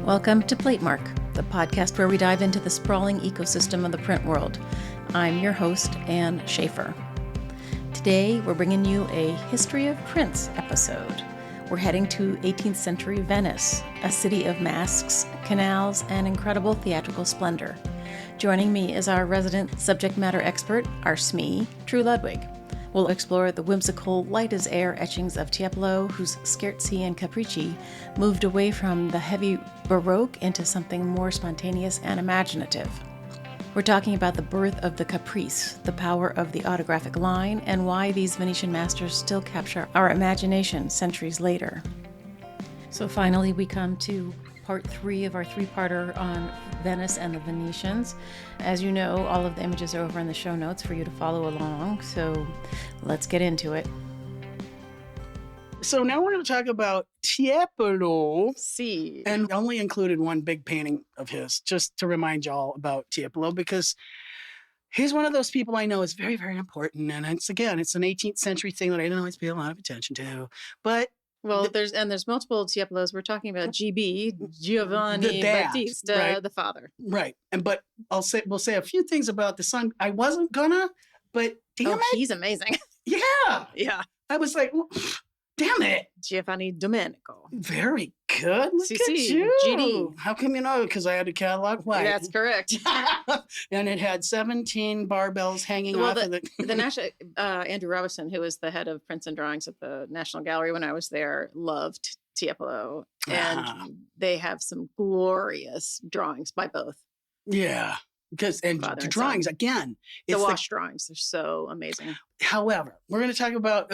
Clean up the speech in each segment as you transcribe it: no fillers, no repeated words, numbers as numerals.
Welcome to Platemark, the podcast where we dive into the sprawling ecosystem of the print world. I'm your host, Anne Schaefer. Today, we're bringing you a History of Prints episode. We're heading to 18th century Venice, a city of masks, canals, and incredible theatrical splendor. Joining me is our resident subject matter expert, our s2e, True Ludwig. We'll explore the whimsical, light-as-air etchings of Tiepolo, whose Scherzi and Capricci moved away from the heavy Baroque into something more spontaneous and imaginative. We're talking about the birth of the caprice, the power of the autographic line, and why these Venetian masters still capture our imagination centuries later. So finally, we come to part 3 of our 3-parter on Venice and the Venetians. As you know, all of the images are over in the show notes for you to follow along, so let's get into it. So now we're going to talk about Tiepolo. See. And I only included one big painting of his, just to remind y'all about Tiepolo, because he's one of those people I know is very, very important. And it's an 18th century thing that I didn't always pay a lot of attention to. But there's multiple Tiepolos. We're talking about Giovanni Battista, right? The father. Right. But we'll say a few things about the son. I wasn't gonna, but damn it. He's amazing. Yeah. Yeah. I was like, damn it. Giovanni Domenico. Very good. Look at you. GD. How come you know? Because I had a catalog white. That's correct. And it had 17 barbells hanging off of it. The national Andrew Robinson, who was the head of prints and drawings at the National Gallery when I was there, loved Tiepolo. And they have some glorious drawings by both. Yeah. Because the drawings, again. The wash drawings are so amazing. However, we're going to talk about,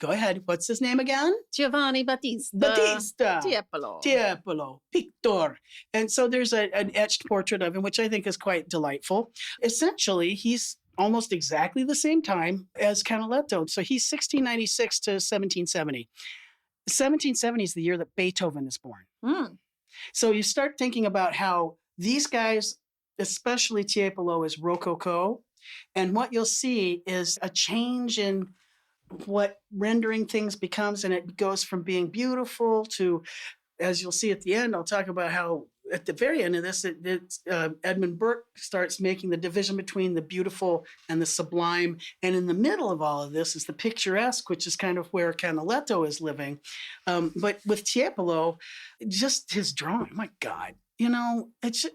go ahead, what's his name again? Giovanni Battista Tiepolo. Pictor. And so there's an etched portrait of him, which I think is quite delightful. Essentially, he's almost exactly the same time as Canaletto. So he's 1696 to 1770. 1770 is the year that Beethoven is born. So you start thinking about how these guys, especially Tiepolo, is Rococo. And what you'll see is a change in what rendering things becomes. And it goes from being beautiful to, as you'll see at the end, I'll talk about how at the very end of this, Edmund Burke starts making the division between the beautiful and the sublime. And in the middle of all of this is the picturesque, which is kind of where Canaletto is living. But with Tiepolo, just his drawing, my God, it's...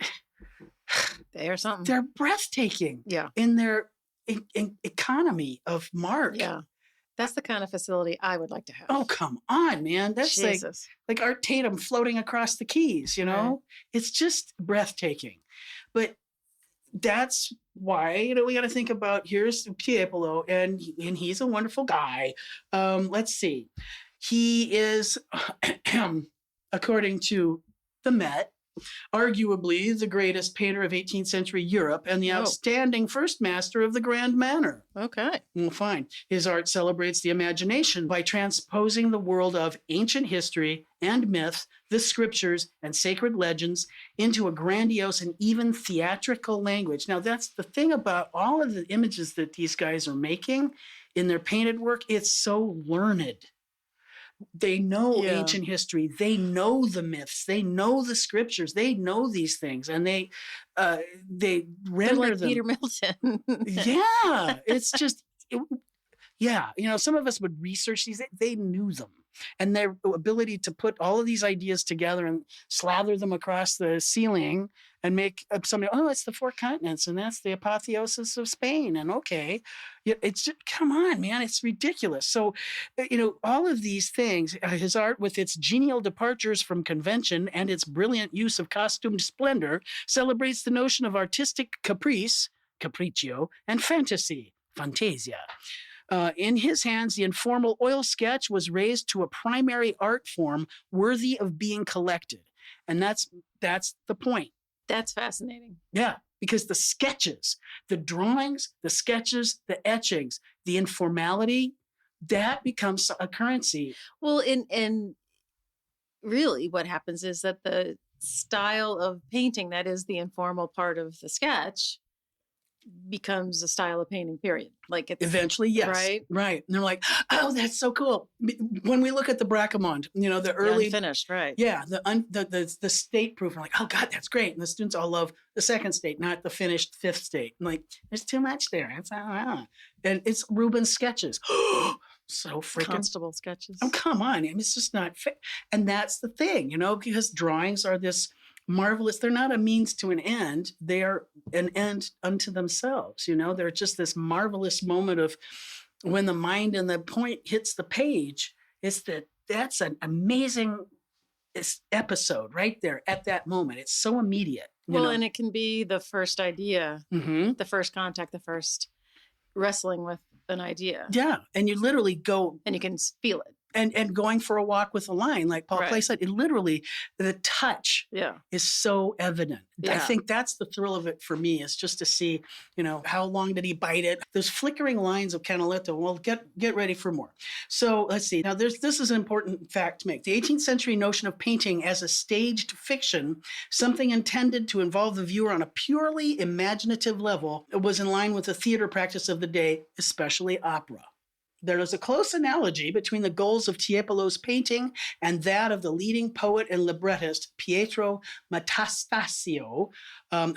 They are something. They're breathtaking. Yeah. In their economy of mark. Yeah. That's the kind of facility I would like to have. Oh, come on, man. That's like Art Tatum floating across the Keys, Right. It's just breathtaking. But that's why, we got to think about, here's Tiepolo, and he's a wonderful guy. Let's see. He is, according to the Met, arguably the greatest painter of 18th century Europe and the outstanding first master of the grand manner. Okay. Well, fine. His art celebrates the imagination by transposing the world of ancient history and myth, the scriptures and sacred legends into a grandiose and even theatrical language. Now, that's the thing about all of the images that these guys are making in their painted work. It's so learned. They know ancient history. They know the myths. They know the scriptures. They know these things, and they render them. Peter Milton. Yeah, it's just, some of us would research these. They knew them, and their ability to put all of these ideas together and slather them across the ceiling and make somebody, it's the 4 continents, and that's the apotheosis of Spain. And it's just, come on, man, it's ridiculous. So, all of these things, his art with its genial departures from convention and its brilliant use of costumed splendor celebrates the notion of artistic caprice, capriccio, and fantasy, fantasia. In his hands, the informal oil sketch was raised to a primary art form worthy of being collected. And that's the point. That's fascinating. Yeah, because the sketches, the drawings, the sketches, the etchings, the informality, that becomes a currency. Well, and really what happens is that the style of painting that is the informal part of the sketch becomes a style of painting, period. Like it's Eventually, yes. Right. And they're like, oh, that's so cool. When we look at the Bracamond, the early unfinished, right? Yeah, the state proof. I'm like, oh God, that's great. And the students all love the second state, not the finished fifth state. I'm like, there's too much there. And it's Rubens' sketches. So freaking Constable sketches. Oh, come on. I mean, it's just not fair. And that's the thing, because drawings are this marvelous. They're not a means to an end. They are an end unto themselves. They're just this marvelous moment of when the mind and the point hits the page. That's an amazing episode right there at that moment. It's so immediate. And it can be the first idea, the first contact, the first wrestling with an idea. Yeah. And you literally go. And you can feel it. And going for a walk with a line, like Paul Clay said, it literally, the touch is so evident. Yeah. I think that's the thrill of it for me, is just to see, how long did he bite it? Those flickering lines of Canaletto. Well, get ready for more. So let's see. Now, this is an important fact to make. The 18th century notion of painting as a staged fiction, something intended to involve the viewer on a purely imaginative level, was in line with the theater practice of the day, especially opera. There is a close analogy between the goals of Tiepolos' painting and that of the leading poet and librettist Pietro Metastasio,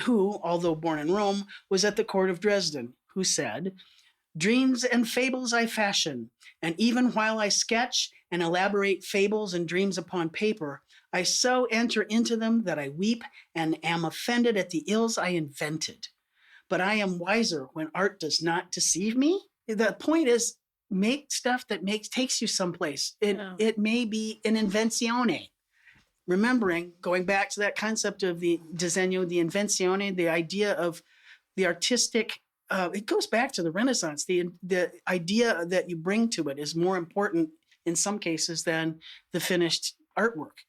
who, although born in Rome, was at the court of Dresden, who said, "Dreams and fables I fashion, and even while I sketch and elaborate fables and dreams upon paper, I so enter into them that I weep and am offended at the ills I invented. But I am wiser when art does not deceive me." The point is, make stuff that takes you someplace. It may be an invenzione. Remembering, going back to that concept of the disegno, the invenzione, the idea of the artistic, it goes back to the Renaissance. The idea that you bring to it is more important in some cases than the finished artwork.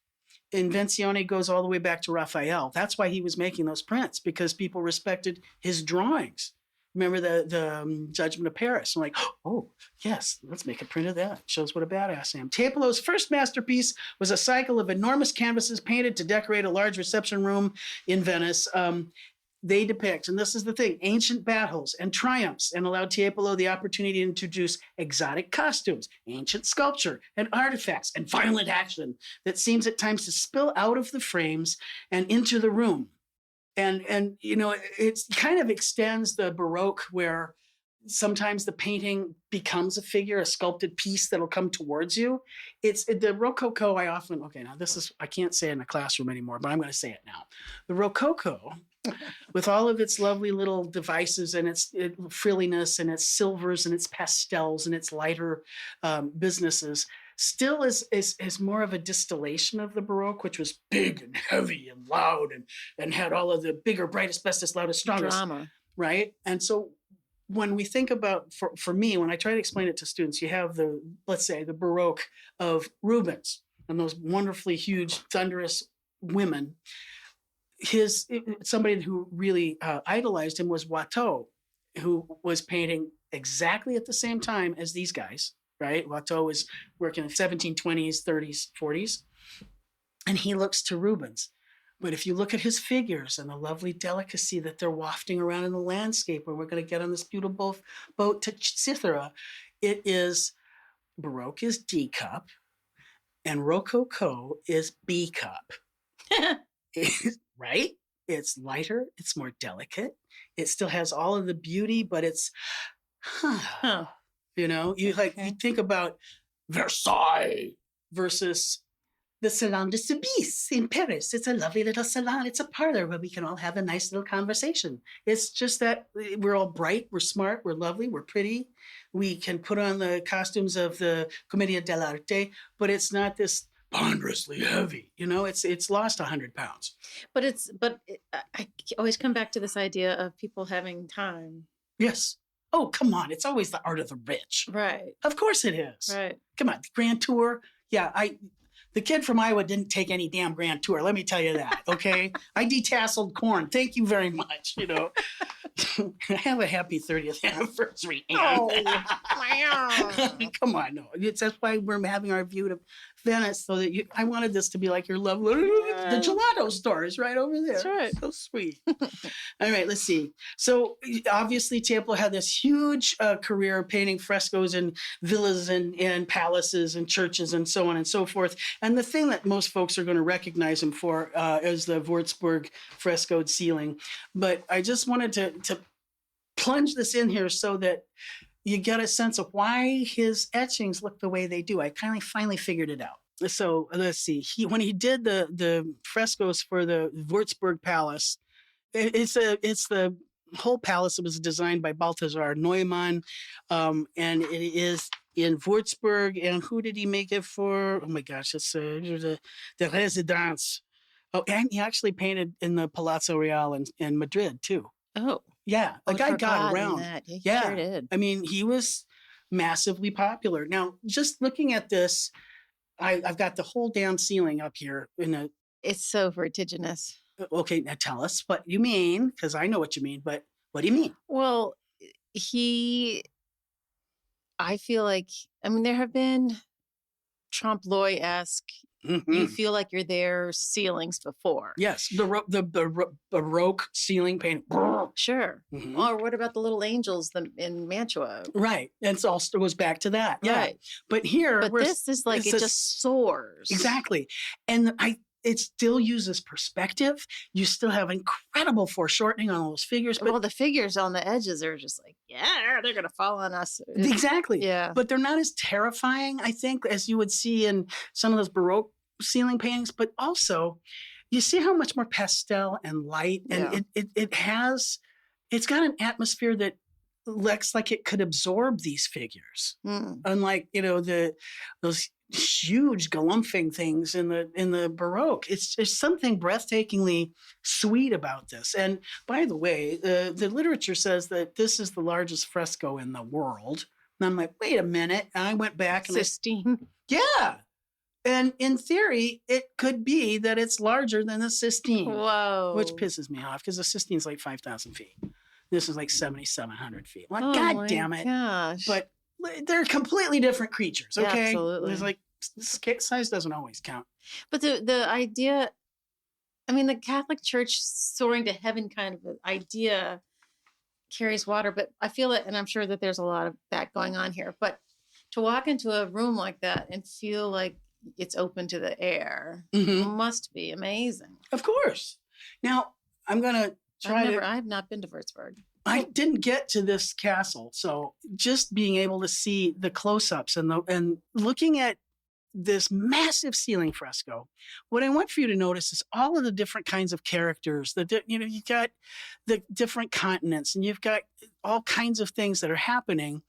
Invenzione goes all the way back to Raphael. That's why he was making those prints, because people respected his drawings. Remember the Judgment of Paris? I'm like, oh, yes, let's make a print of that. Shows what a badass I am. Tiepolos' first masterpiece was a cycle of enormous canvases painted to decorate a large reception room in Venice. They depict, and this is the thing, ancient battles and triumphs, and allowed Tiepolo the opportunity to introduce exotic costumes, ancient sculpture, and artifacts, and violent action that seems at times to spill out of the frames and into the room. And it kind of extends the Baroque, where sometimes the painting becomes a figure, a sculpted piece that'll come towards you. It's the Rococo. I can't say it in a classroom anymore, but I'm going to say it now. The Rococo, with all of its lovely little devices and its frilliness and its silvers and its pastels and its lighter businesses, still is more of a distillation of the Baroque, which was big and heavy and loud and had all of the bigger, brightest, bestest, loudest, strongest. Drama. Right? And so when we think about, for me, when I try to explain it to students, you have let's say the Baroque of Rubens and those wonderfully huge, thunderous women. Somebody who really idolized him was Watteau, who was painting exactly at the same time as these guys. Right? Watteau was working in the 1720s, 30s, 40s, and he looks to Rubens. But if you look at his figures and the lovely delicacy that they're wafting around in the landscape, where we're going to get on this beautiful boat to Cythera, it is Baroque is D cup and Rococo is B cup. Right? It's lighter, it's more delicate. It still has all of the beauty, but it's you think about Versailles versus the Salon de Soubise in Paris. It's a lovely little salon. It's a parlor where we can all have a nice little conversation. It's just that we're all bright, we're smart, we're lovely, we're pretty. We can put on the costumes of the Commedia dell'arte, but it's not this ponderously heavy. It's lost 100 pounds. But I always come back to this idea of people having time. Yes. Oh, come on. It's always the art of the rich. Right. Of course it is. Right. Come on. The Grand Tour. Yeah, the kid from Iowa didn't take any damn Grand Tour. Let me tell you that, okay? I detasseled corn. Thank you very much, Have a happy 30th anniversary, Anne. Oh, Come on. No. That's why we're having our Venice, so that I wanted this to be like your love. The gelato store is right over there. That's right. So sweet. All right, let's see. So obviously Tiepolo had this huge career painting frescoes in villas and palaces and churches and so on and so forth. And the thing that most folks are going to recognize him for is the Würzburg frescoed ceiling. But I just wanted to plunge this in here so that you get a sense of why his etchings look the way they do. I finally figured it out. So let's see. When he did the frescoes for the Würzburg Palace, it's the whole palace was designed by Balthasar Neumann, and it is in Würzburg. And who did he make it for? Oh my gosh, it's the Residence. Oh, and he actually painted in the Palazzo Real in Madrid too. Oh. Yeah, the guy got around. That. Yeah, he sure did. I mean, he was massively popular. Now, just looking at this, I've got the whole damn ceiling up here. It's so vertiginous. Okay, now tell us what you mean, because I know what you mean, but what do you mean? Well, I feel like, there have been trompe l'oeil-esque, you feel like you're there ceilings before. Yes, the Baroque ceiling painting. Sure. Mm-hmm. Or what about the little angels in Mantua? Right. And it all goes back to that. Yeah. Right. But this is like, it just soars. Exactly. And it still uses perspective. You still have incredible foreshortening on those figures. But the figures on the edges are just like, yeah, they're going to fall on us. Exactly. Yeah. But they're not as terrifying, I think, as you would see in some of those Baroque ceiling paintings. But also, you see how much more pastel and light. And it's got an atmosphere that looks like it could absorb these figures. Unlike, those huge galumphing things in the Baroque. It's something breathtakingly sweet about this. And by the way, the literature says that this is the largest fresco in the world. And I'm like, wait a minute. And I went back and Sistine. Yeah. And in theory, it could be that it's larger than the Sistine. Whoa. Which pisses me off because the Sistine's like 5,000 feet. This is like 7,700 feet. Like, oh God damn it. Gosh. But they're completely different creatures, okay? Yeah, absolutely. There's like, size doesn't always count. But the idea, the Catholic Church soaring to heaven kind of idea carries water, but I feel it, and I'm sure that there's a lot of that going on here. But to walk into a room like that and feel like it's open to the air must be amazing. Of course. Now, I'm going to I have not been to Würzburg. I didn't get to this castle, so just being able to see the close-ups and looking at this massive ceiling fresco, what I want for you to notice is all of the different kinds of characters. You've got the different continents, and you've got all kinds of things that are happening.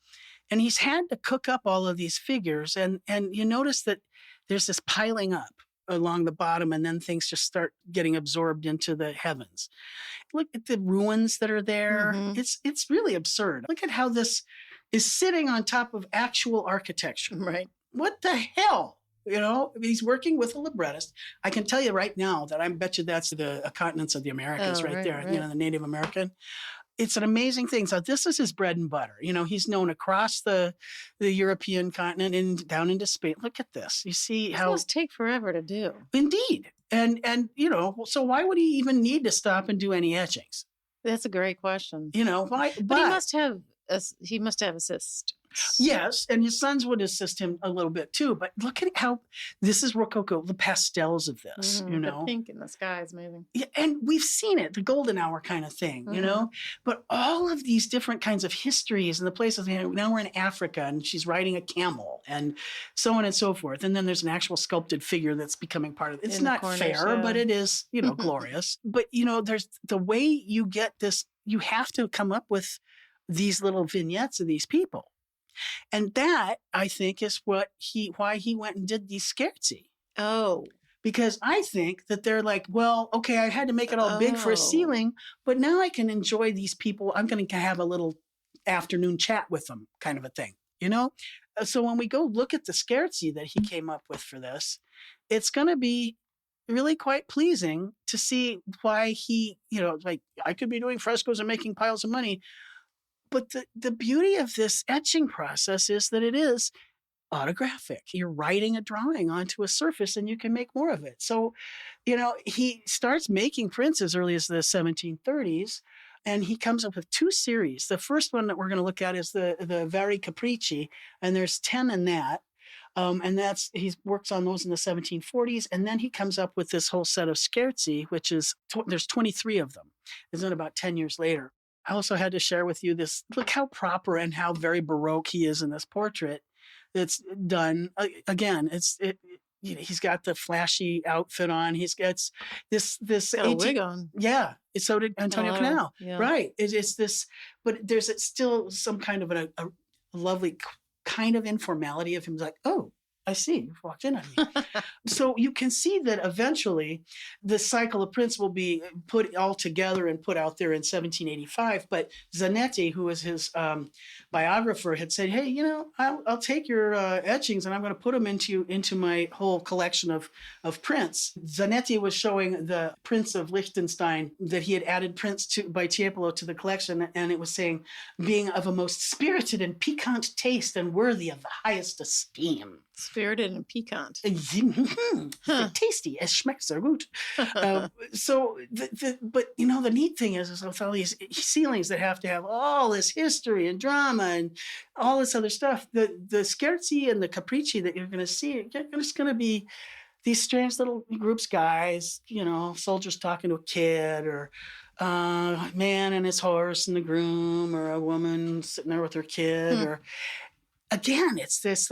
And he's had to cook up all of these figures, and you notice that there's this piling up along the bottom, and then things just start getting absorbed into the heavens. Look at the ruins that are there. It's really absurd. Look at how this is sitting on top of actual architecture. Right. What the hell? He's working with a librettist. I can tell you right now that I bet you that's the continents of the Americas right there, right. The Native American. It's an amazing thing. So this is his bread and butter. He's known across the European continent and down into Spain. Look at this. You see how... It must take forever to do. Indeed. And so why would he even need to stop and do any etchings? That's a great question. Why? But he must have assistants. Yes, and his sons would assist him a little bit too. But look at how this is Rococo, the pastels of this, The pink in the sky is amazing. Yeah, and we've seen it, the golden hour kind of thing, But all of these different kinds of histories and the places, now we're in Africa and she's riding a camel and so on and so forth. And then there's an actual sculpted figure that's becoming part of it. It's not fair, but it is, glorious. But, there's the way you get this, you have to come up with these little vignettes of these people. And that, I think, is why he went and did these Scherzi. Oh. Because I think that they're like, well, okay, I had to make it all big for a ceiling, but now I can enjoy these people. I'm going to have a little afternoon chat with them kind of a thing, So when we go look at the Scherzi that he came up with for this, it's going to be really quite pleasing to see why he, I could be doing frescoes and making piles of money. But the beauty of this etching process is that it is autographic. You're writing a drawing onto a surface and you can make more of it. So, he starts making prints as early as the 1730s. And he comes up with 2 series. The first one that we're going to look at is the Vari Capricci, and there's 10 in that. And he works on those in the 1740s. And then he comes up with this whole set of Scherzi, which is, there's 23 of them. Isn't it about 10 years later? I also had to share with you this, look how proper and how very Baroque he is in this portrait. It's done, again, he's got the flashy outfit on. He's got this Got a wig on. Yeah. So did Antonio Canal. Yeah. Right. It's this, but there's still some kind of a lovely kind of informality of him like, oh, I see, you've walked in on me. So you can see that eventually the cycle of prints will be put all together and put out there in 1785. But Zanetti, who was his biographer, had said, hey, I'll take your etchings and I'm going to put them into my whole collection of prints. Zanetti was showing the prints of Liechtenstein that he had added prints by Tiepolo to the collection. And it was saying, being of a most spirited and piquant taste and worthy of the highest esteem. Spirited and piquant. Tasty. Es schmeckt sehr gut. So, but the neat thing is with all these ceilings that have to have all this history and drama and all this other stuff, the Scherzi and the Capricci that you're going to see, are just going to be these strange little groups, guys, soldiers talking to a kid, or a man and his horse and the groom, or a woman sitting there with her kid, or again, it's this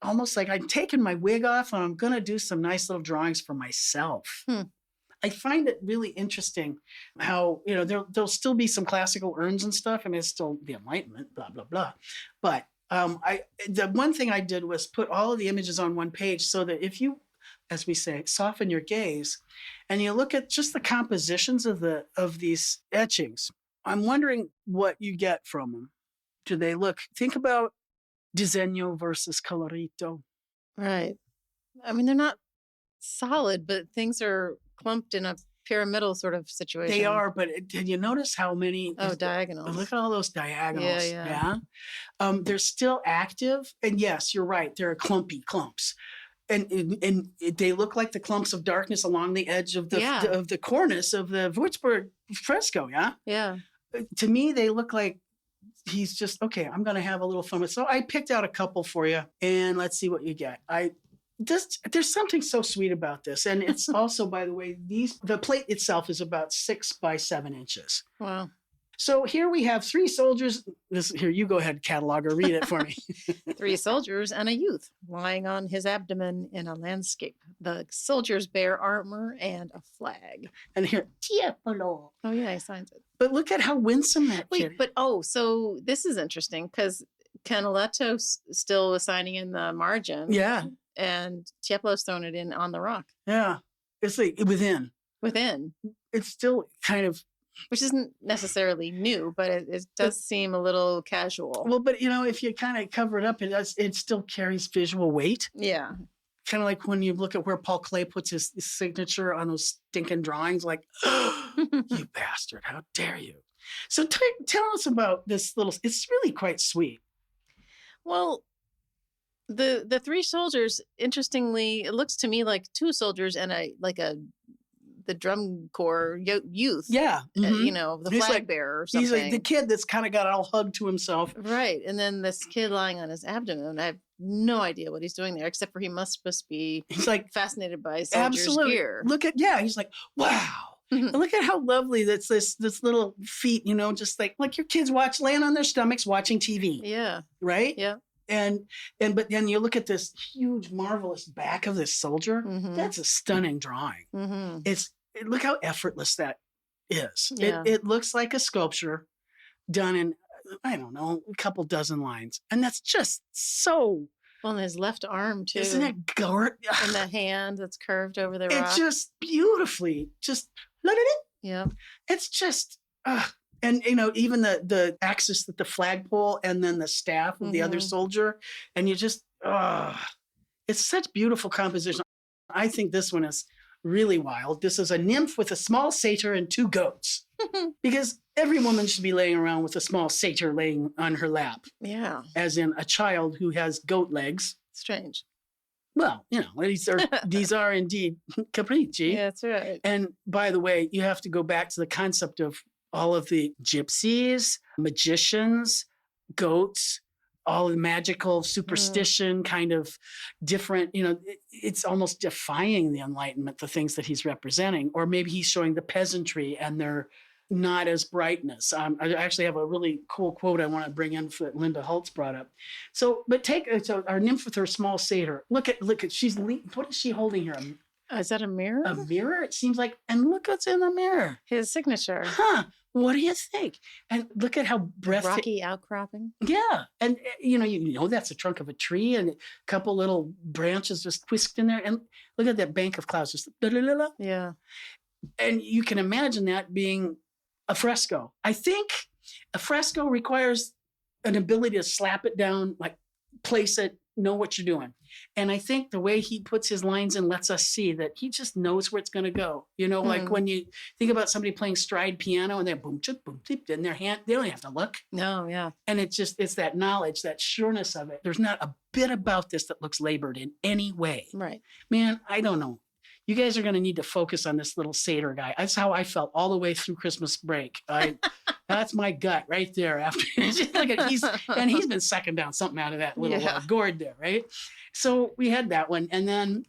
almost like I'm taking my wig off and I'm going to do some nice little drawings for myself. I find it really interesting how, there'll still be some classical urns and stuff. I mean, it's still the Enlightenment, blah, blah, blah. But the one thing I did was put all of the images on one page so that if you, as we say, soften your gaze and you look at just the compositions of these etchings, I'm wondering what you get from them. Do they think about disegno versus colorito. Right. I mean, they're not solid, but things are clumped in a pyramidal sort of situation. They are, but did you notice how many? Diagonals. Look at all those diagonals. Yeah. They're still active. And yes, you're right. There are clumpy clumps. And they look like the clumps of darkness along the edge of the cornice of the Würzburg fresco, yeah? Yeah. To me, they look like he's just, okay, I'm going to have a little fun with. So I picked out a couple for you, and let's see what you get. There's something so sweet about this. And it's also, by the way, the plate itself is about 6 by 7 inches. Wow. So here we have 3 soldiers. Here, you go ahead, catalog, or read it for me. 3 soldiers and a youth lying on his abdomen in a landscape. The soldiers bear armor and a flag. And here, Tiepolo. Oh, yeah, he signs it. But look at how winsome that kid. Wait, so this is interesting because Canaletto's still signing in the margin. Yeah. And Tiepolos thrown it in on the rock. Yeah. It's like within. It's still kind of. Which isn't necessarily new, but it does seem a little casual. Well, but if you kind of cover it up, it still carries visual weight. Yeah. Kind of like when you look at where Paul Klee puts his signature on those stinking drawings, like, oh, you bastard, how dare you? So tell us about this it's really quite sweet. Well, the 3 soldiers, interestingly, it looks to me like 2 soldiers and the drum corps youth. Yeah. The flag bearer or something. He's like the kid that's kind of got all hugged to himself. Right. And then this kid lying on his abdomen. I have no idea what he's doing there, except for he must be he's like fascinated by soldiers' gear. He's like, wow. And look at how lovely that's this little feet, just like your kids laying on their stomachs watching TV. Yeah. Right? Yeah. But then you look at this huge, marvelous back of this soldier. Mm-hmm. That's a stunning drawing. Mm-hmm. Look how effortless that is. Yeah. It looks like a sculpture done in, I don't know, a couple dozen lines. And that's just so. Well, and his left arm too. Isn't it gorgeous? And the hand that's curved over the rock. It's just beautifully, look at it. Yeah. It's just, and even the axis that the flagpole and then the staff of the other soldier, and you just, it's such beautiful composition. I think this one is really wild. This is a nymph with a small satyr and 2 goats, because every woman should be laying around with a small satyr laying on her lap. Yeah, as in a child who has goat legs Strange. Well, these are indeed capricci. Yeah, that's right. And by the way, you have to go back to the concept of all of the gypsies, magicians, goats, all the magical superstition kind of different, it's almost defying the Enlightenment, the things that he's representing. Or maybe he's showing the peasantry and their not as brightness. I actually have a really cool quote I want to bring in that Linda Holtz brought up. So our nymph with her small satyr. Look at what is she holding here? Is that a mirror? A mirror? It seems like, and look what's in the mirror. His signature. Huh. What do you think? And look at how rocky outcropping. Yeah. And that's the trunk of a tree and a couple little branches just whisked in there. And look at that bank of clouds. Just yeah. And you can imagine that being a fresco. I think a fresco requires an ability to slap it down, like place it, know what you're doing. And I think the way he puts his lines in lets us see that he just knows where it's going to go. Like when you think about somebody playing stride piano and they're boom, chip, boom, chip in their hand, they don't have to look. No, yeah. And it's that knowledge, that sureness of it. There's not a bit about this that looks labored in any way. Right. Man, I don't know. You guys are going to need to focus on this little satyr guy. That's how I felt all the way through Christmas break. That's my gut right there. After look at he's been sucking down something out of that little gourd there, right? So we had that one, and then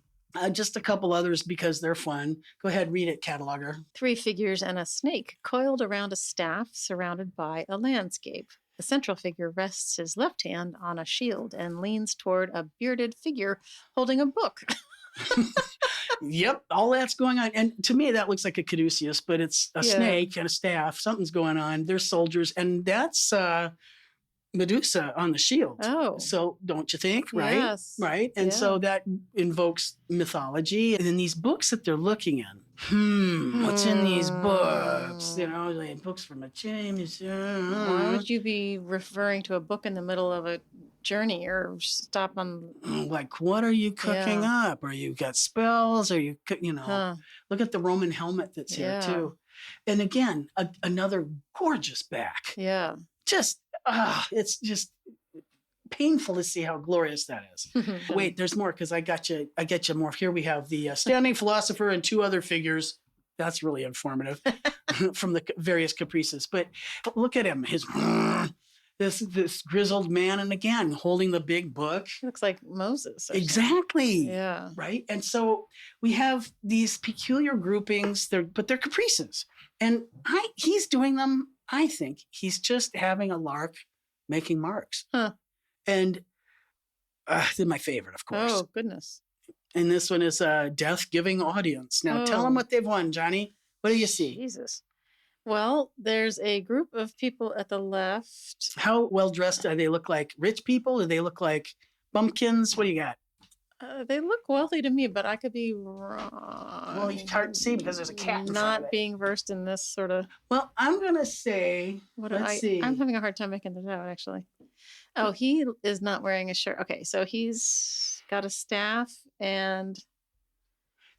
just a couple others because they're fun. Go ahead, read it, cataloger. 3 figures and a snake coiled around a staff, surrounded by a landscape. The central figure rests his left hand on a shield and leans toward a bearded figure holding a book. Yep, all that's going on. And to me, that looks like a caduceus, but it's a snake and a staff. Something's going on. There's soldiers, and that's Medusa on the shield. Oh. So don't you think, right? Yes. Right? And so that invokes mythology. And then these books that they're looking in. What's in these books? Like books from a James. Why would you be referring to a book in the middle of a journey or stop on? Like, what are you cooking up? Or you got spells? Or look at the Roman helmet that's here too. And again, another gorgeous back. Yeah. It's just painful to see how glorious that is. Wait, there's more because I get you more. Here we have the standing philosopher and 2 other figures. That's really informative from the various caprices. But look at him, this grizzled man, and again holding the big book. He looks like Moses. Exactly. Yeah. Right. And so we have these peculiar groupings. But they're caprices, and he's doing them. I think he's just having a lark, making marks. Huh. And they're my favorite, of course. Oh, goodness. And this one is a death-giving audience. Now, tell them what they've won, Johnny. What do you see? Jesus. Well, there's a group of people at the left. How well-dressed do they look like? Rich people? Do they look like bumpkins? What do you got? They look wealthy to me, but I could be wrong. Well, it's hard to see because there's a cat in front of Not it. being versed in this sort of... Well, I'm going to say... Let's see. I'm having a hard time making this out, actually. Oh, he is not wearing a shirt. Okay, so he's got a staff and...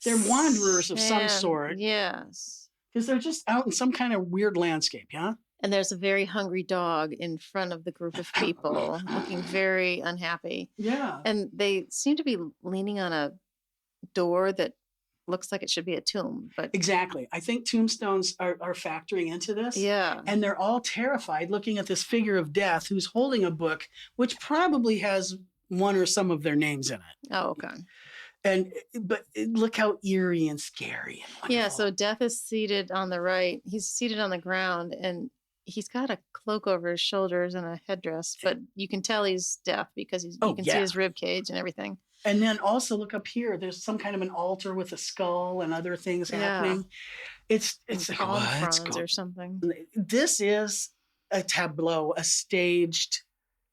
They're wanderers of some sort. Yes. Because they're just out in some kind of weird landscape, yeah? And there's a very hungry dog in front of the group of people looking very unhappy. Yeah. And they seem to be leaning on a door that looks like it should be a tomb. But exactly. I think tombstones are factoring into this. Yeah. And they're all terrified looking at this figure of death who's holding a book, which probably has one or some of their names in it. Oh, okay. But look how eerie and scary. And yeah. So death is seated on the right. He's seated on the ground and he's got a cloak over his shoulders and a headdress, but you can tell he's deaf because you can see his rib cage and everything. And then also look up here. There's some kind of an altar with a skull and other things happening. It's like, what's going or something. This is a tableau, a staged.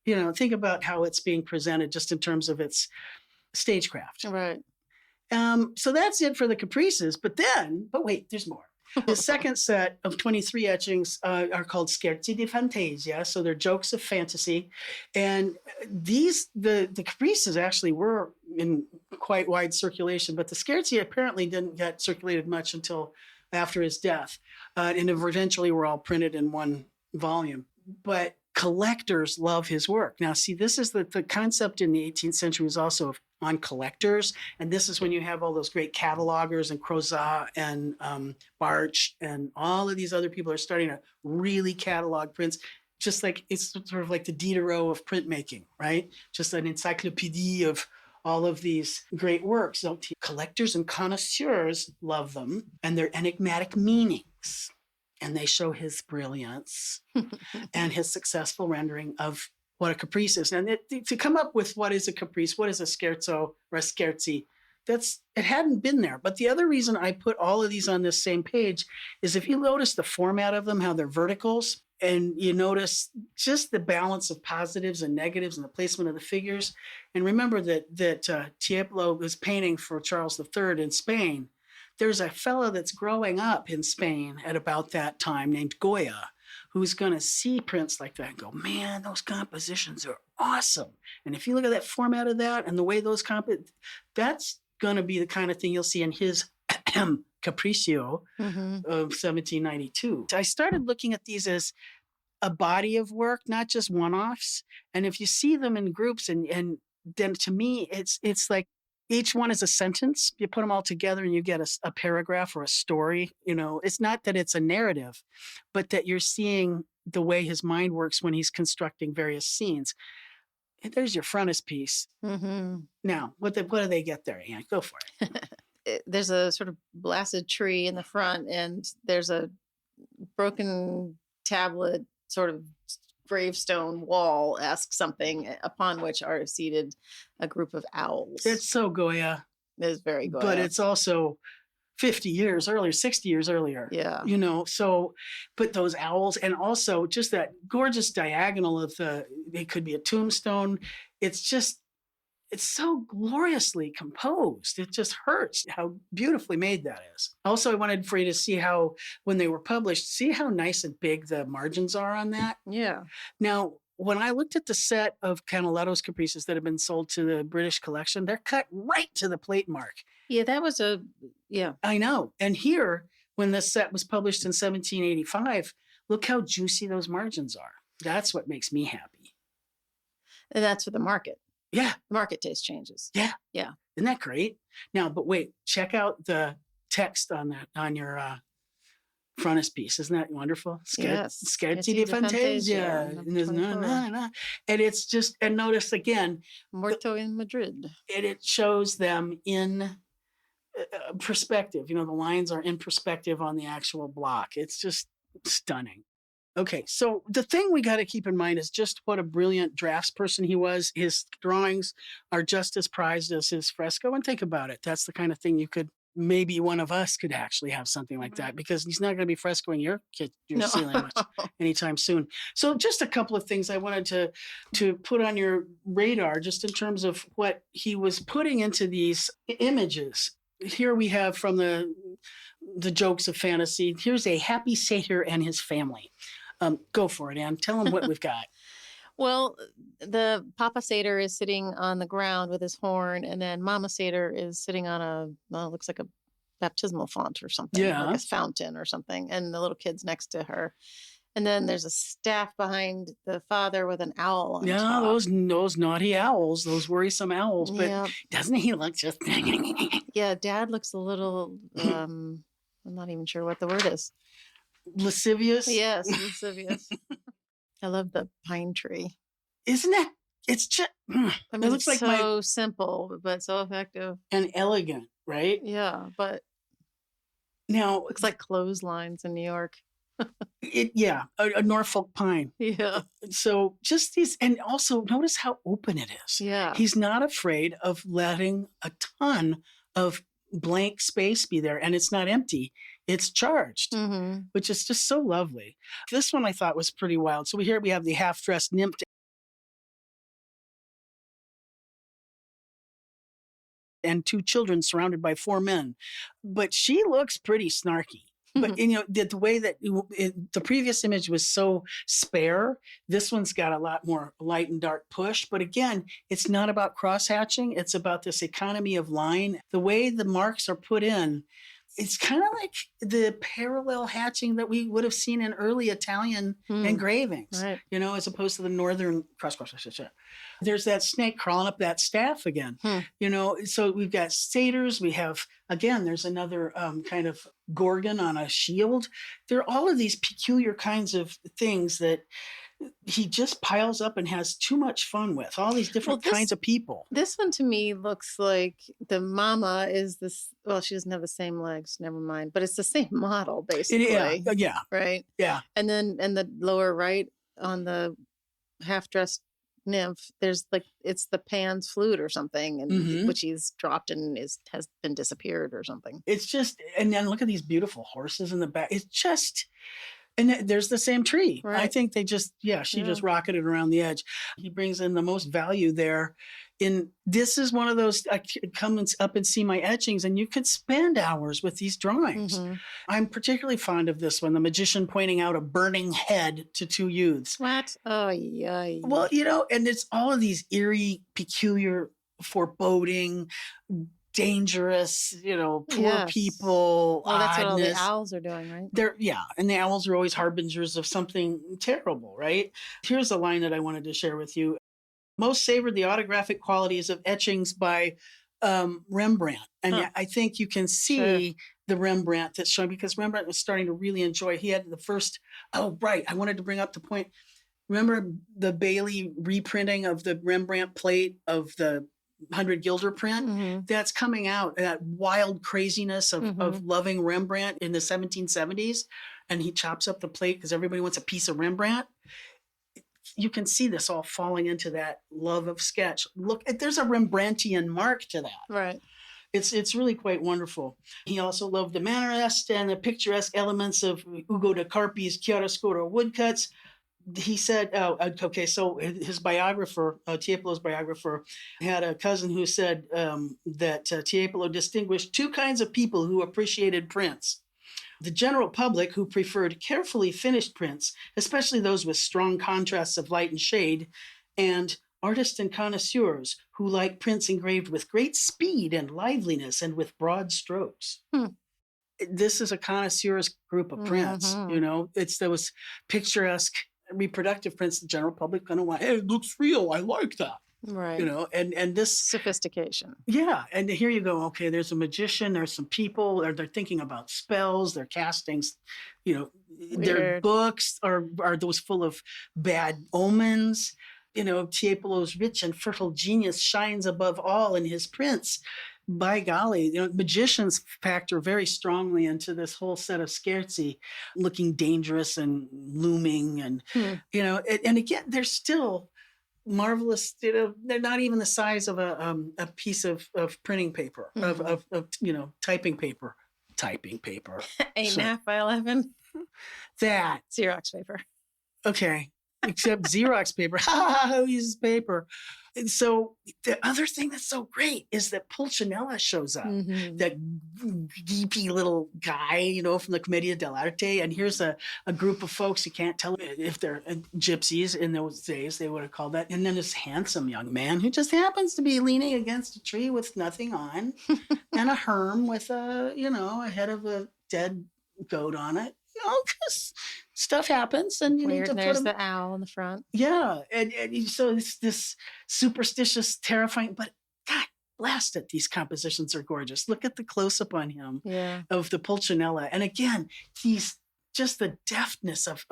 Think about how it's being presented just in terms of its stagecraft. Right. So that's it for the caprices. But wait, there's more. The second set of 23 etchings are called Scherzi di Fantasia. So they're jokes of fantasy. And the caprices actually were in quite wide circulation, but the Scherzi apparently didn't get circulated much until after his death. And eventually were all printed in one volume. But collectors love his work. Now, see, this is the concept in the 18th century was also on collectors. And this is when you have all those great catalogers and Crozat and Barch and all of these other people are starting to really catalog prints. Just like it's sort of like the Diderot of printmaking, right? Just an encyclopedia of all of these great works. So collectors and connoisseurs love them and their enigmatic meanings. And they show his brilliance and his successful rendering of what a caprice is. And to come up with what is a caprice, what is a scherzo or a scherzi, it hadn't been there. But the other reason I put all of these on this same page is if you notice the format of them, how they're verticals, and you notice just the balance of positives and negatives and the placement of the figures. And remember that Tiepolo was painting for Charles III in Spain. There's a fellow that's growing up in Spain at about that time named Goya, who's going to see prints like that and go, man, those compositions are awesome. And if you look at that format of that and the way those that's going to be the kind of thing you'll see in his Capriccio of 1792. I started looking at these as a body of work, not just one-offs. And if you see them in groups, and then to me, it's like each one is a sentence. You put them all together and you get a paragraph or a story. You know, it's not that it's a narrative, but that you're seeing the way his mind works when he's constructing various scenes. And there's your frontispiece. Now, what do they get there, Anne? Go for it. There's a sort of blasted tree in the front, and there's a broken tablet, sort of gravestone wall-esque something, upon which are seated a group of owls. It's so Goya. It's very Goya. But it's also 50 years earlier, 60 years earlier. Yeah. You know, so, but those owls, and also just that gorgeous diagonal of it could be a tombstone. It's so gloriously composed. It just hurts how beautifully made that is. Also, I wanted for you to see how, when they were published, see how nice and big the margins are on that. Yeah. Now, when I looked at the set of Canaletto's caprices that have been sold to the British collection, they're cut right to the Platemark. Yeah, that was yeah. I know. And here, when this set was published in 1785, look how juicy those margins are. That's what makes me happy. And that's for the market. Yeah. Market taste changes. Yeah. Yeah. Isn't that great? Now, but wait, check out the text on your frontispiece. Isn't that wonderful? Yes. Scherzi di Fantasia. And it's just, and notice again. Morto in Madrid. And it shows them in perspective. You know, the lines are in perspective on the actual block. It's just stunning. Okay, so the thing we got to keep in mind is just what a brilliant draftsperson he was. His drawings are just as prized as his fresco. And think about it. That's the kind of thing maybe one of us could actually have something like that, because he's not going to be frescoing your ceiling much anytime soon. So just a couple of things I wanted to put on your radar, just in terms of what he was putting into these images. Here we have from the jokes of fantasy. Here's a happy satyr and his family. Go for it, Anne. Tell them what we've got. Well, the Papa Satyr is sitting on the ground with his horn, and then Mama Satyr is sitting on looks like a baptismal font or something, like a fountain or something, and the little kid's next to her. And then there's a staff behind the father with an owl on top. Those naughty owls, those worrisome owls. But doesn't he look just... Yeah, Dad looks a little, I'm not even sure what the word is. Lascivious? Yes, lascivious. I love the pine tree. Isn't that? It's just... I mean, it looks it's like so simple, but so effective. And elegant, right? Yeah, but... Now... Looks like clotheslines in New York. A Norfolk pine. Yeah. So just these, and also notice how open it is. Yeah. He's not afraid of letting a ton of blank space be there, and it's not empty. It's charged, which is just so lovely. This one I thought was pretty wild. So here we have the half-dressed nymph and two children surrounded by four men. But she looks pretty snarky. But, you know, the way that the previous image was so spare, this one's got a lot more light and dark push. But again, it's not about cross-hatching. It's about this economy of line. The way the marks are put in, it's kind of like the parallel hatching that we would have seen in early Italian engravings, Right. as opposed to the northern cross. There's that snake crawling up that staff again, so we've got satyrs. We have, again, there's another kind of gorgon on a shield. There are all of these peculiar kinds of things that he just piles up and has too much fun with, all these different kinds of people. This one to me looks like the mama is this, well, she doesn't have the same legs, never mind, but it's the same model basically. Yeah. Right? Yeah. And then in the lower right on the half-dressed nymph, there's like, it's the Pan's flute or something, and which he's dropped and has been disappeared or something. It's just, and then look at these beautiful horses in the back. It's just... And there's the same tree. Right. I think they just, she just rocketed around the edge. He brings in the most value there. This is one of those, I come up and see my etchings, and you could spend hours with these drawings. I'm particularly fond of this one, the magician pointing out a burning head to two youths. What? Oh, yeah. Well, and it's all of these eerie, peculiar, foreboding, dangerous, poor people. Well, that's oddness. what all the owls are doing, right? And the owls are always harbingers of something terrible, right? Here's a line that I wanted to share with you. Most savored the autographic qualities of etchings by Rembrandt. And I think you can see the Rembrandt that's showing, because Rembrandt was starting to really enjoy. He had the first, I wanted to bring up the point. Remember the Bailey reprinting of the Rembrandt plate of the 100 Guilder print that's coming out, that wild craziness of loving Rembrandt in the 1770s, and he chops up the plate because everybody wants a piece of Rembrandt. You can see this all falling into that love of sketch. Look, there's a Rembrandtian mark to that. Right. It's really quite wonderful. He also loved the Mannerist and the picturesque elements of Ugo de Carpi's chiaroscuro woodcuts. He said, so his biographer, Tiepolos' biographer, had a cousin who said that Tiepolo distinguished two kinds of people who appreciated prints. The general public, who preferred carefully finished prints, especially those with strong contrasts of light and shade, and artists and connoisseurs, who like prints engraved with great speed and liveliness and with broad strokes. This is a connoisseur's group of prints, It's those picturesque reproductive prints the general public kind of want. Hey, it looks real. I like that. Right. And this sophistication. Yeah. And here you go. Okay, there's a magician, there's some people, they're thinking about spells, they're castings, their books are those full of bad omens. Tiepolo's rich and fertile genius shines above all in his prints. By golly, magicians factor very strongly into this whole set of scherzi, looking dangerous and looming, and and again, they're still marvelous. They're not even the size of a piece of printing paper, of typing paper. 8.5 by 11. That Xerox paper. Okay, except Xerox paper. Who uses paper? And so the other thing that's so great is that Pulcinella shows up, that geepy little guy, from the Commedia dell'arte. And here's a group of folks, you can't tell if they're gypsies in those days, they would have called that. And then this handsome young man who just happens to be leaning against a tree with nothing on and a herm with a head of a dead goat on it. Because stuff happens, and you need to there's the owl in the front. Yeah, and so it's this superstitious, terrifying, but God blast it, these compositions are gorgeous. Look at the close-up on him of the Pulcinella. And again, just the deftness of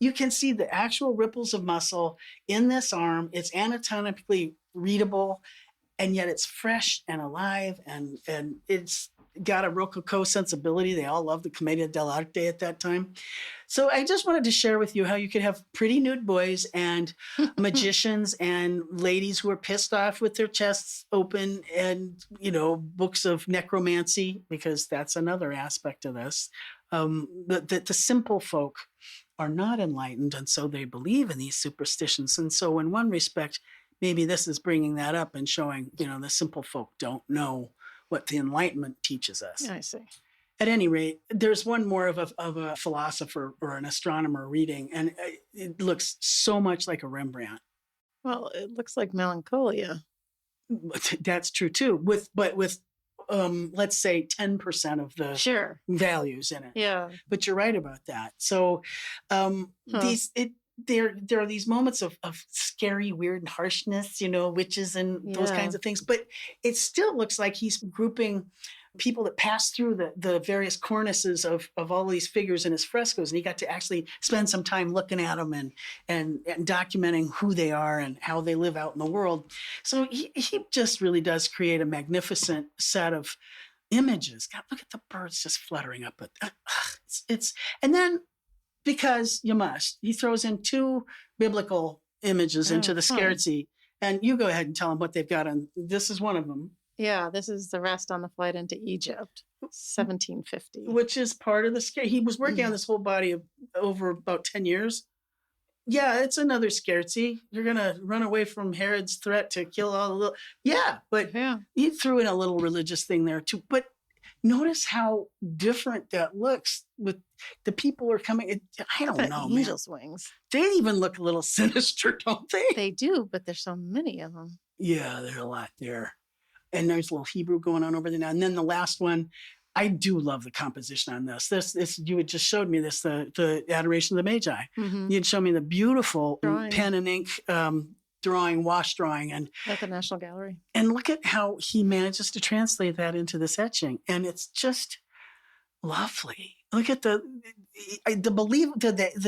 you can see the actual ripples of muscle in this arm. It's anatomically readable, and yet it's fresh and alive, and it's got a Rococo sensibility. They all loved the Commedia dell'arte at that time. So I just wanted to share with you how you could have pretty nude boys and magicians and ladies who are pissed off with their chests open, and, books of necromancy, because that's another aspect of this. The simple folk are not enlightened, and so they believe in these superstitions. And so in one respect, maybe this is bringing that up and showing, the simple folk don't know what the Enlightenment teaches us. I see. At any rate, there's one more of a philosopher or an astronomer reading, and it looks so much like a Rembrandt. Well, it looks like Melancholia. That's true too, but with let's say 10% of the Sure. values in it. Yeah. But you're right about that. So there are these moments of scary, weird harshness, witches and those kinds of things. But it still looks like he's grouping people that pass through the various cornices of all these figures in his frescoes. And he got to actually spend some time looking at them and documenting who they are and how they live out in the world. So he just really does create a magnificent set of images. God, look at the birds just fluttering up. And then, because you must, he throws in 2 biblical images into the Scherzi. And you go ahead and tell them what they've got on. This is one of them. Yeah, this is the rest on the flight into Egypt, 1750. Which is part of the Scherzi. He was working on this whole body over about 10 years. Yeah, it's another Scherzi. You're going to run away from Herod's threat to kill all the little... Yeah, but he threw in a little religious thing there too. But notice how different that looks with the people are coming. I don't know, angels' wings. They even look a little sinister, don't they? They do, but there's so many of them. Yeah, there's a lot there. And there's a little Hebrew going on over there now. And then the last one, I do love the composition on this. This you had just showed me this, the Adoration of the Magi. Mm-hmm. You'd show me the beautiful pen and ink drawing, wash drawing. And at the National Gallery. And look at how he manages to translate that into this etching. And it's just lovely. Look at the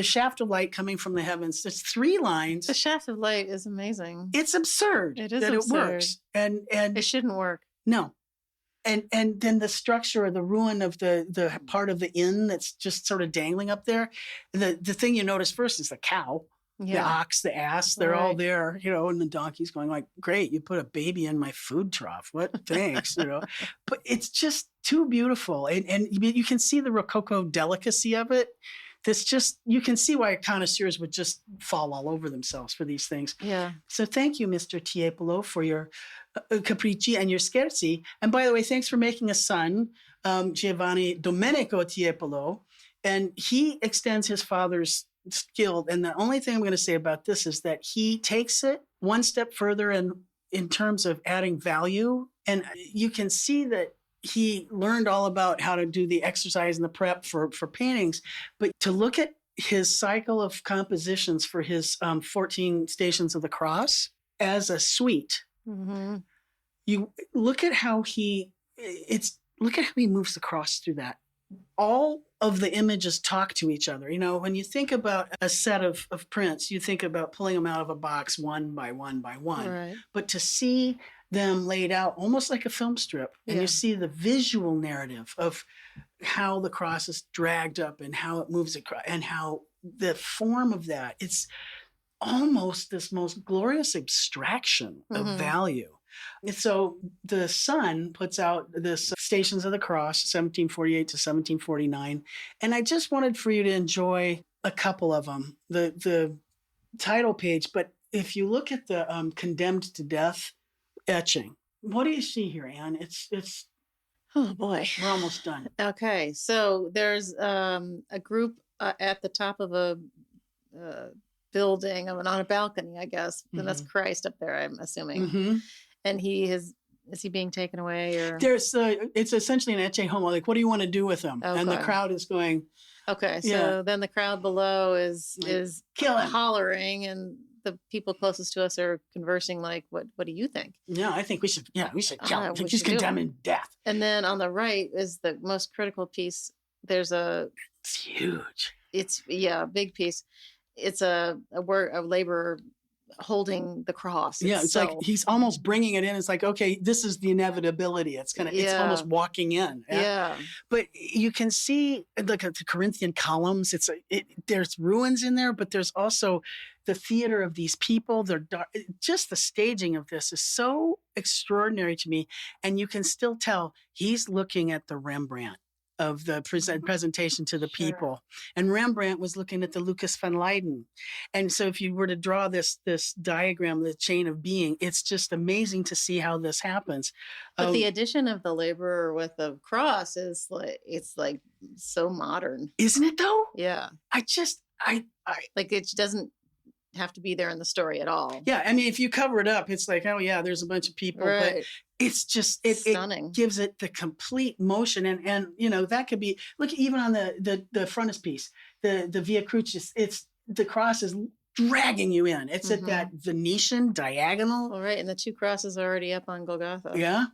shaft of light coming from the heavens. There's 3 lines. The shaft of light is amazing. It's absurd. It is that absurd. It works. And it shouldn't work. No. And then the structure or the ruin of the part of the inn that's just sort of dangling up there. The thing you notice first is the cow, the ox, the ass. They're all there, and the donkey's going like, great, you put a baby in my food trough. What? Thanks, But it's just too beautiful. And you can see the Rococo delicacy of it. You can see why connoisseurs would just fall all over themselves for these things. Yeah. So thank you, Mr. Tiepolo, for your capricci and your scherzi. And by the way, thanks for making a son, Giovanni Domenico Tiepolo. And he extends his father's skill. And the only thing I'm going to say about this is that he takes it one step further in terms of adding value. And you can see that he learned all about how to do the exercise and the prep for paintings. But to look at his cycle of compositions for his 14 Stations of the Cross as a suite, you look at how he moves the cross through that. All of the images talk to each other. When you think about a set of prints, you think about pulling them out of a box one by one by one. Right. But to see them laid out almost like a film strip, and you see the visual narrative of how the cross is dragged up and how it moves across and how the form of that, it's almost this most glorious abstraction of value. And so the son puts out this Stations of the Cross, 1748 to 1749. And I just wanted for you to enjoy a couple of them, the title page. But if you look at the Condemned to Death etching, what do you see here, Anne? It's oh boy, we're almost done. Okay, so there's a group at the top of a building on a balcony, I guess. And that's Christ up there, I'm assuming. And is he being taken away, or it's essentially an etche homo, like, what do you want to do with him? Okay. And the crowd is going, okay, so then the crowd below is hollering, and the people closest to us are conversing like, what do you think? Yeah, I think we should kill him. He's condemned to death. And then on the right is the most critical piece. It's huge. It's a big piece. It's a laborer holding the cross. Yeah, it's like he's almost bringing it in. It's like, okay, this is the inevitability. It's it's almost walking in. Yeah. But you can see, look at the Corinthian columns. There's ruins in there, but there's also the theater of these people. They're just the staging of this is so extraordinary to me. And you can still tell he's looking at the Rembrandt of the presentation to the people. And Rembrandt was looking at the Lucas van Leyden. And so if you were to draw this diagram, the chain of being, it's just amazing to see how this happens. But the addition of the laborer with the cross is like so modern. Isn't it though? Yeah. I like it doesn't have to be there in the story at all. Yeah, I mean, if you cover it up, it's like, oh yeah, there's a bunch of people, but it's just Stunning. It gives it the complete motion, and that could be, look, even on the frontispiece, the Via Crucis, it's the cross is dragging you in. It's at that Venetian diagonal. All right, and the two crosses are already up on Golgotha. Yeah.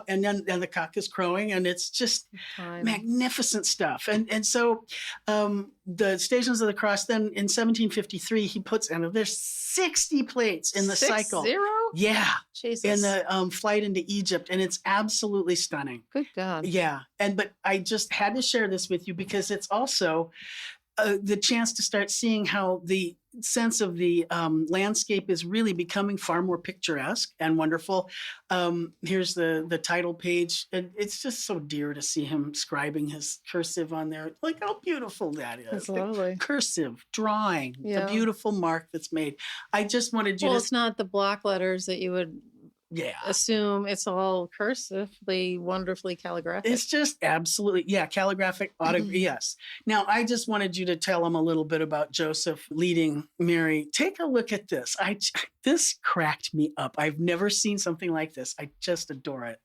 And then the cock is crowing, and it's just magnificent stuff. And so the Stations of the Cross, then in 1753, he puts, and there's 60 plates in the cycle. 60? Yeah. Jesus. In the flight into Egypt, and it's absolutely stunning. Good God. Yeah. But I just had to share this with you because it's also the chance to start seeing how the sense of the landscape is really becoming far more picturesque and wonderful. Here's the title page. And it's just so dear to see him scribing his cursive on there. Like how beautiful that is. That's lovely. Cursive, drawing, the beautiful mark that's made. I just wanted you to... Well, it's not the block letters that you would... assume. It's all cursively, wonderfully calligraphic. It's just absolutely, calligraphic autography. Yes. Now, I just wanted you to tell them a little bit about Joseph leading Mary. Take a look at this. This cracked me up. I've never seen something like this. I just adore it.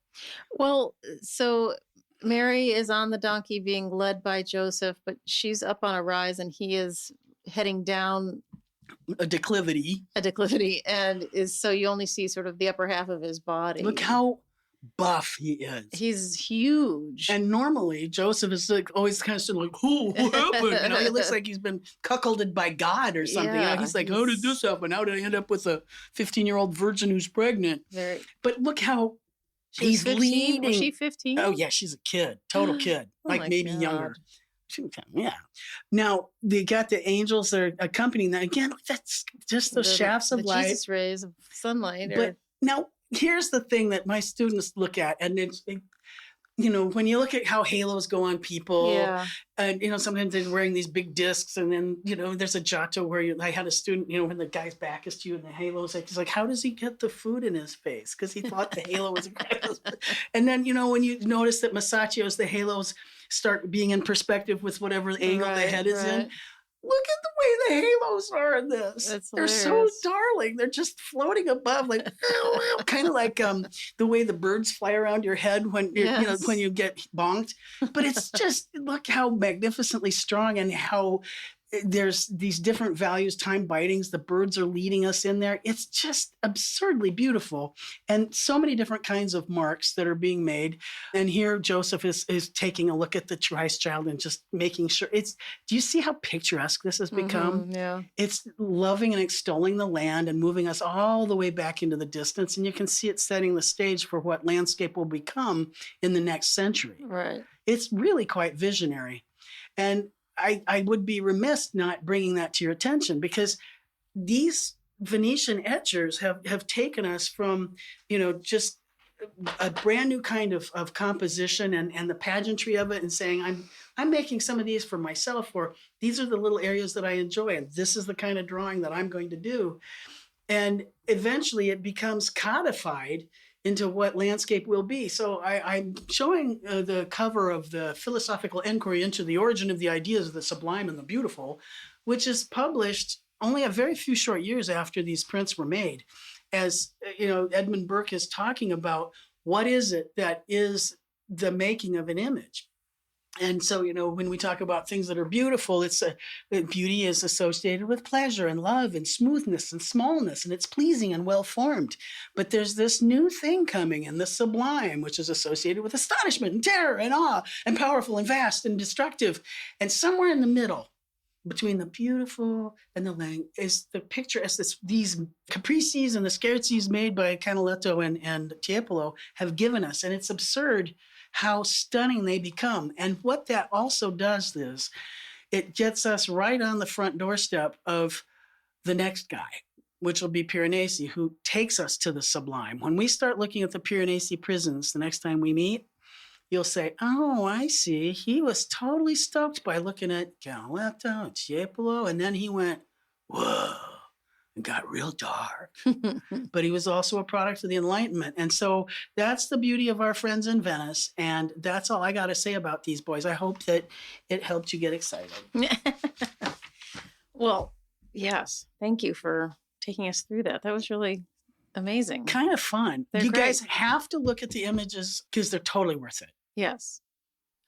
Well, so Mary is on the donkey being led by Joseph, but she's up on a rise and he is heading down a declivity, and so you only see sort of the upper half of his body. Look how buff he is. He's huge. And normally Joseph is like always kind of sort of like, what happened? He looks like he's been cuckolded by God or something. He's like, how did this happen? How did I end up with a 15-year-old virgin who's pregnant? But look how he's leading. Was she 15? Oh yeah, she's a kid, total kid, like maybe younger. Yeah. Now they got the angels that are accompanying that. Again, that's just those shafts of light, Jesus rays of sunlight. But now here's the thing that my students look at, and it's when you look at how halos go on people, and sometimes they're wearing these big discs, and then there's a giotto where I had a student, when the guy's back is to you and the halo is he's like, how does he get the food in his face? Because he thought the halo was incredible. And then when you notice that Masaccio's the halos start being in perspective with whatever angle the head is in. Look at the way the halos are in this. They're so darling. They're just floating above, like kind of like the way the birds fly around your head when when you get bonked. But it's just, look how magnificently strong, and how there's these different values, time bitings. The birds are leading us in there. It's just absurdly beautiful, and so many different kinds of marks that are being made. And here Joseph is taking a look at the Christ child and just making sure do you see how picturesque this has become? It's loving and extolling the land and moving us all the way back into the distance. And you can see it setting the stage for what landscape will become in the next century. Right. It's really quite visionary. And I would be remiss not bringing that to your attention, because these Venetian etchers have taken us from, just a brand new kind of composition and the pageantry of it, and saying, I'm making some of these for myself, or these are the little areas that I enjoy, and this is the kind of drawing that I'm going to do. And eventually it becomes codified into what landscape will be. So I'm showing the cover of the Philosophical Enquiry into the Origin of the Ideas of the Sublime and the Beautiful, which is published only a very few short years after these prints were made. As Edmund Burke is talking about, what is it that is the making of an image? And so, when we talk about things that are beautiful, beauty is associated with pleasure and love and smoothness and smallness, and it's pleasing and well-formed. But there's this new thing coming in, the sublime, which is associated with astonishment and terror and awe and powerful and vast and destructive. And somewhere in the middle, between the beautiful and the lang, is the picture as these caprices and the scherzi made by Canaletto and Tiepolo have given us. And it's absurd how stunning they become. And what that also does is it gets us right on the front doorstep of the next guy, which will be Piranesi, who takes us to the sublime. When we start looking at the Piranesi prisons the next time we meet, you'll say, oh, I see. He was totally stoked by looking at Canaletto and Tiepolo, and then he went, whoa, and got real dark. But he was also a product of the Enlightenment. And so that's the beauty of our friends in Venice. And that's all I got to say about these boys. I hope that it helped you get excited. Well, Yes. Thank you for taking us through that. That was really amazing. Kind of fun. They're You great. guys have to look at the images because they're totally worth it. Yes.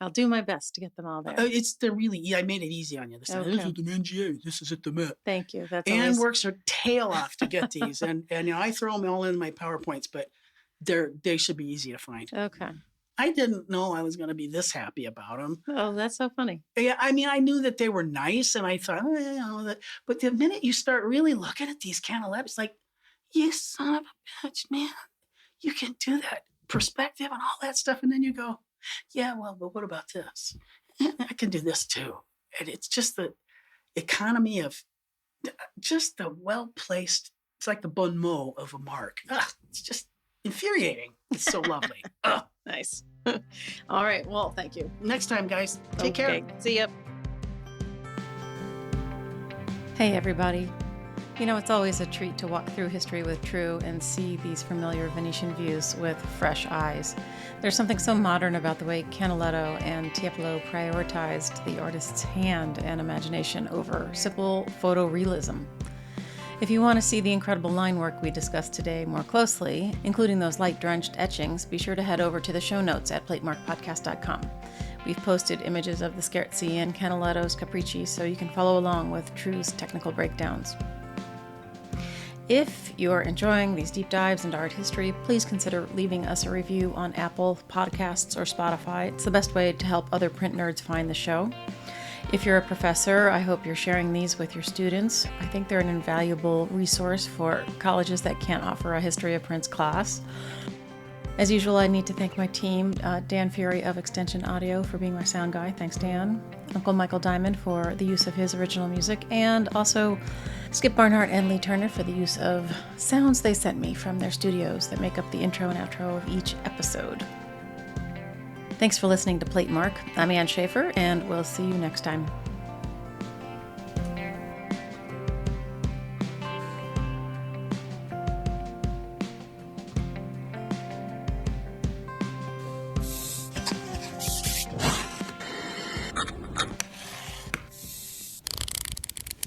I'll do my best to get them all there. They're really, I made it easy on you this time. Okay. This is the NGA. This is at the Met. Thank you. That's Anne always... works her tail off to get these, and I throw them all in my PowerPoints, but they should be easy to find. Okay. I didn't know I was going to be this happy about them. Oh, that's so funny. Yeah, I mean, I knew that they were nice, and I thought, but the minute you start really looking at these candelabras, like, you son of a bitch, man, you can do that perspective and all that stuff, and then you go, yeah, well, but what about this? I can do this too. And it's just the economy of just the well-placed, it's like the bon mot of a mark. It's just infuriating. It's so lovely. Nice. All right. Well, thank you. Next time, guys. Take care. See ya. Hey, everybody. You know, it's always a treat to walk through history with True and see these familiar Venetian views with fresh eyes. There's something so modern about the way Canaletto and Tiepolo prioritized the artist's hand and imagination over simple photorealism. If you want to see the incredible line work we discussed today more closely, including those light-drenched etchings, be sure to head over to the show notes at platemarkpodcast.com. We've posted images of the Scherzi and Canaletto's Capricci so you can follow along with True's technical breakdowns. If you're enjoying these deep dives into art history, please consider leaving us a review on Apple Podcasts or Spotify. It's the best way to help other print nerds find the show. If you're a professor, I hope you're sharing these with your students. I think they're an invaluable resource for colleges that can't offer a history of prints class. As usual, I need to thank my team, Dan Fury of Extension Audio for being my sound guy. Thanks, Dan. Uncle Michael Diamond for the use of his original music, and also Skip Barnhart and Lee Turner for the use of sounds they sent me from their studios that make up the intro and outro of each episode. Thanks for listening to Platemark. I'm Ann Schaefer, and we'll see you next time.